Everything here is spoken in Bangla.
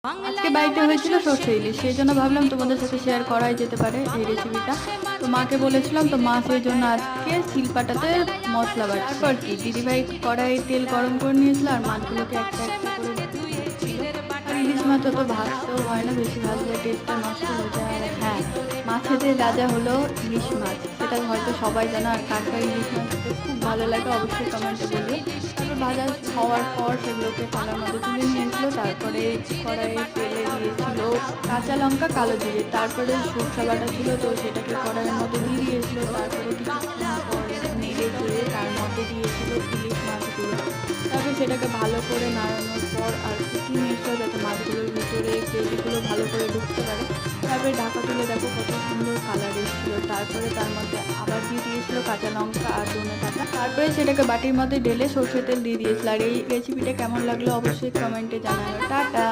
আজকে বাড়িতে হয়েছিল সর্ষে ইলিশ, সেই জন্য ভাবলাম তোমাদের সাথে শেয়ার করাই যেতে পারে এই রেসিপিটা। তো মাকে বলেছিলাম, তো মা সেই জন্য আজকে শিলপাটাতে মশলা বাটছে। তারপর কি দিদিভাই কড়াইয়ে তেল গরম করে নিয়েছিল আর মাছগুলোকে একটা একটা করে দিচ্ছিল। আর ইলিশ মাছ অত ভাজতেও হয় না, বেশি ভাজলে টেস্টটা নষ্ট হয়ে যায়। আর হ্যাঁ, মাছেদের রাজা হলো ইলিশ মাছ, সেটা হয়তো সবাই জানো। আর কার কার ইলিশ মাছ খেতে খুব ভালো লাগে অবশ্যই কমেন্টে বলবে। তারপর ভাজা হওয়ার পর সেগুলোকে থালার মধ্যে তুলে নিয়েছিল। তারপরে কড়াইয়ে তেলে দিয়েছিল কাঁচা লঙ্কা, কালো জিরে, তারপরে সরষে বাটা ছিল, তো সেটাকে কড়াইয়ের মধ্যে দিয়ে দিয়েছিল। তারপরে কিছুক্ষণ পর নেড়ে চেড়ে তার মধ্যে দিয়েছিল ইলিশ মাছগুলো। তারপর সেটাকে ভালো করে নাড়ানোর পর আর ফুটিয়ে নিয়েছিল যাতে মাছগুলোর ভিতরে গ্রেভিগুলো ভালো করে ঢুকতে পারে। তারপরে ঢাকা তুলে দেখো কত সুন্দর কালার এসেছিল। তারপরে তার মধ্যে আবার দিয়ে দিয়েছিল কাঁচা লঙ্কা আর ধনে পাতা। তারপরে সেটাকে বাটির মধ্যে ঢেলে সরষের তেল দিয়ে দিয়েছিল। আর এই রেসিপিটা কেমন লাগলো অবশ্যই কমেন্টে জানাবে। টাটা।